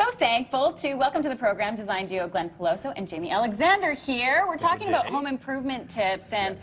So thankful to welcome to the program design duo Glen Peloso and Jamie Alexander here. We're talking about home improvement tips and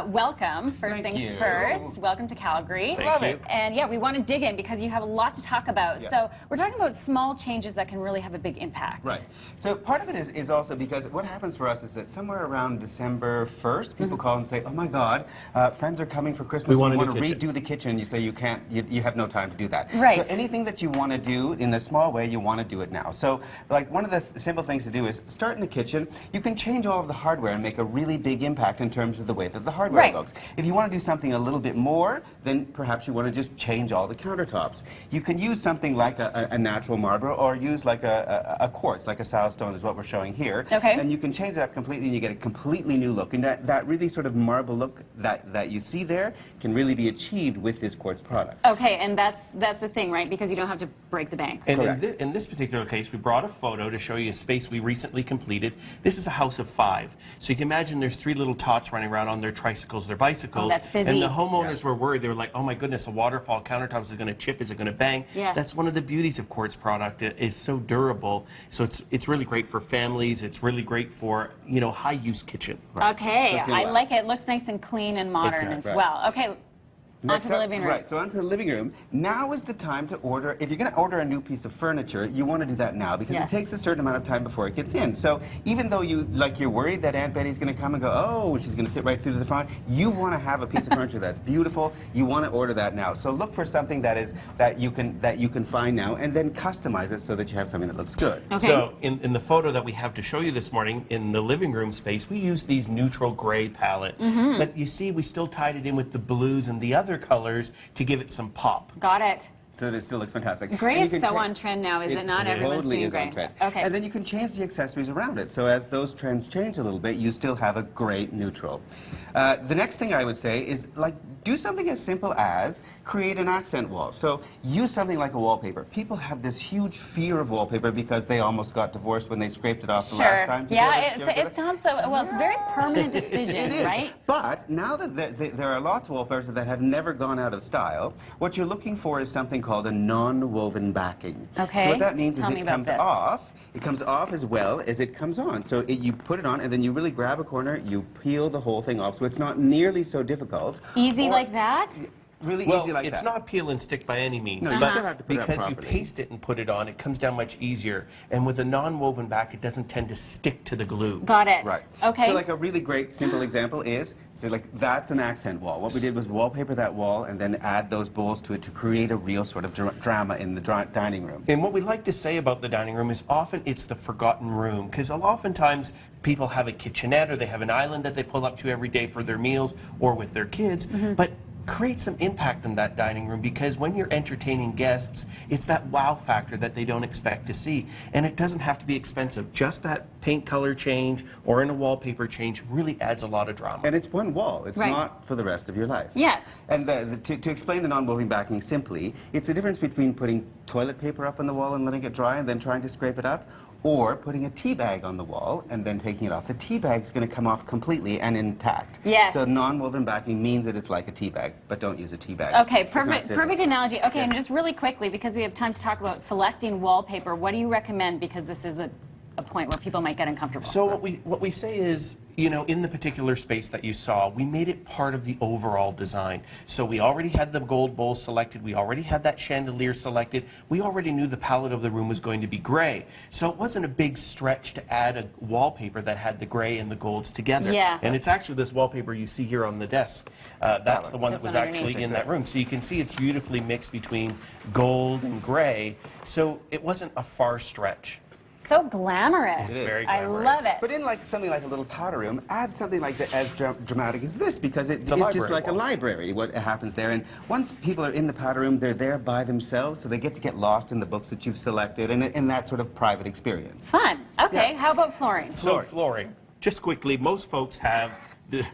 welcome, first things first. Welcome to Calgary. Thank you. And yeah, we want to dig in because you have a lot to talk about. Yeah. So we're talking about small changes that can really have a big impact. Right. So part of it is also because what happens for us is that somewhere around December 1st, people call and say, oh my God, friends are coming for Christmas. We want to a new redo the kitchen. You say you can't, you have no time to do that. Right. So anything that you want to do in a small way, you want to do it now. So like one of the simple things to do is start in the kitchen. You can change all of the hardware and make a really big impact in terms of the way that the hardware looks. If you want to do something a little bit more, then perhaps you want to just change all the countertops. You can use something like a natural marble or use like a quartz, like a silestone is what we're showing here. Okay. And you can change it up completely and you get a completely new look. And that really sort of marble look that you see there can really be achieved with this quartz product. Okay, and that's the thing, right? Because you don't have to break the bank. And in this particular case, we brought a photo to show you a space we recently completed. This is a house of 5. So you can imagine there's 3 little tots running around on their tricycles, their bicycles. Oh, that's busy. And the homeowners were worried. They were like, oh my goodness, a waterfall countertops is going to chip, is it going to bang? Yeah. That's one of the beauties of quartz product. It is so durable. So it's really great for families. It's really great for, you know, high-use kitchen. Right. Okay, I like it. It looks nice and clean and modern as well. Okay. Onto the living room. Right, so onto the living room. Now is the time to order. If you're going to order a new piece of furniture, you want to do that now because it takes a certain amount of time before it gets in. So even though you're worried that Aunt Betty's going to come and go, oh, she's going to sit right through to the front, you want to have a piece of furniture that's beautiful. You want to order that now. So look for something that you can find now and then customize it so that you have something that looks good. Okay. So in the photo that we have to show you this morning in the living room space, we used these neutral gray palette. But you see, we still tied it in with the blues and the other colors to give it some pop. Got it. So that it still looks fantastic. Gray is so on trend now, is it not? Everyone's totally doing is gray. on trend. Okay. And then you can change the accessories around it. So as those trends change a little bit, you still have a great neutral. The next thing I would say is do something as simple as create an accent wall. So use something like a wallpaper. People have this huge fear of wallpaper because they almost got divorced when they scraped it off the last time. Yeah, it sounds so, well, it's a very permanent decision, it is. right? But now that there are lots of wallpapers that have never gone out of style, what you're looking for is something called a non-woven backing. Okay. So what that means is Tell me it about comes this. off. It comes off as well as it comes on. So you put it on, and then you really grab a corner, you peel the whole thing off, so it's not nearly so difficult. Easy like that? Really Well, easy like that. it's not peel and stick by any means, No, you but still have to put it up because you properly. paste it and put it on, it comes down much easier. And with a non-woven back, it doesn't tend to stick to the glue. Got it. Right. Okay. So like a really great simple example is, so like that's an accent wall. What we did was wallpaper that wall and then add those bowls to it to create a real sort of drama in the dining room. And what we like to say about the dining room is often it's the forgotten room, because oftentimes people have a kitchenette or they have an island that they pull up to every day for their meals or with their kids, but create some impact in that dining room, because when you're entertaining guests, it's that wow factor that they don't expect to see. And it doesn't have to be expensive. Just that paint color change or in a wallpaper change really adds a lot of drama. And it's one wall. It's not for the rest of your life. Yes. And to explain the non-woven backing simply, it's the difference between putting toilet paper up on the wall and letting it dry and then trying to scrape it up, or putting a tea bag on the wall and then taking it off. The tea bag's going to come off completely and intact. Yes. So non-woven backing means that it's like a tea bag, but don't use a tea bag. Okay, It's not perfect analogy. Okay, Yes. and just really quickly, because we have time to talk about selecting wallpaper, what do you recommend? Because this is a point where people might get uncomfortable. So what we say is, you know, in the particular space that you saw, we made it part of the overall design. So we already had the gold bowl selected, we already had that chandelier selected, we already knew the palette of the room was going to be gray. So it wasn't a big stretch to add a wallpaper that had the gray and the golds together. Yeah. And it's actually this wallpaper you see here on the desk. That's the one that was actually in that room. So you can see it's beautifully mixed between gold and gray. So it wasn't a far stretch. So glamorous. It's very I glamorous. love it. But in like something like a little powder room, add something like that as dramatic as this, because it's a just like wall. a library, what happens there. And once people are in the powder room, they're there by themselves, so they get lost in the books that you've selected and in that sort of private experience. Fun. Okay, Yeah. how about flooring? So flooring, just quickly, most folks have the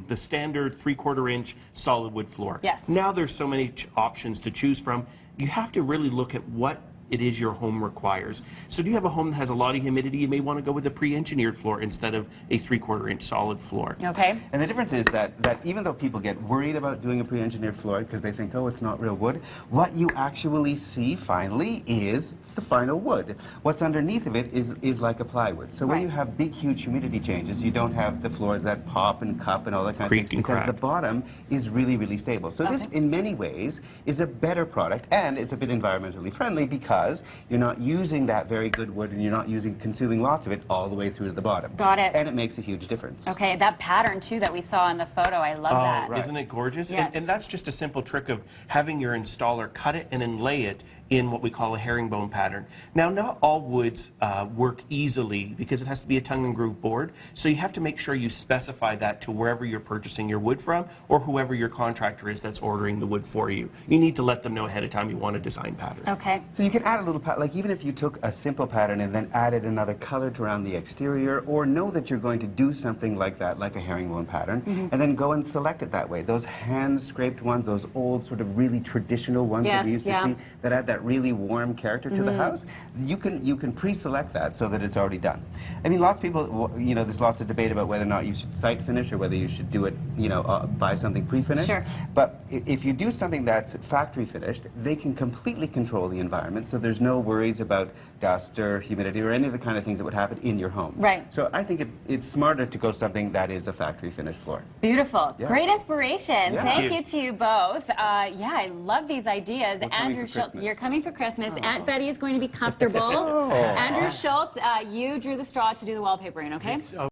the standard 3/4 inch solid wood floor. Yes. Now there's so many options to choose from. You have to really look at what it is your home requires. So do you have a home that has a lot of humidity? You may want to go with a pre-engineered floor instead of a 3/4 inch solid floor. Okay. And the difference is that even though people get worried about doing a pre-engineered floor because they think, oh, it's not real wood, what you actually see finally is the final wood. What's underneath of it is like a plywood. So when Right. you have big, huge humidity changes, you don't have the floors that pop and cup and all that kind Creak of thing and because crack. the bottom is really, really stable. So this, Okay. in many ways, is a better product, and it's a bit environmentally friendly because you're not using that very good wood and you're not consuming lots of it all the way through to the bottom. Got it. And it makes a huge difference. Okay, that pattern too that we saw in the photo, I love that. right. Isn't it gorgeous? Yes. And that's just a simple trick of having your installer cut it and then lay it in what we call a herringbone pattern. Now, not all woods work easily because it has to be a tongue and groove board, so you have to make sure you specify that to wherever you're purchasing your wood from or whoever your contractor is that's ordering the wood for you. You need to let them know ahead of time you want a design pattern. Okay. So you can add a little, like even if you took a simple pattern and then added another color to around the exterior, or know that you're going to do something like that, like a herringbone pattern, and then go and select it that way. Those hand-scraped ones, those old sort of really traditional ones that we Yes, used to yeah. see, that add that really warm character to the house, you can pre-select that so that it's already done. I mean, lots of people, you know, there's lots of debate about whether or not you should site finish or whether you should do it, you know, buy something pre-finished. Sure. But if you do something that's factory finished, they can completely control the environment, so there's no worries about dust or humidity or any of the kind of things that would happen in your home. Right. So I think it's smarter to go something that is a factory finished floor. Beautiful. Yeah. Great inspiration. Yeah. Thank Thank you to you both. Yeah, I love these ideas. We're coming Andrew for Schultz, Christmas. you're coming for Christmas. Aunt Betty is going to be comfortable. Andrew Schultz, you drew the straw to do the wallpapering, okay?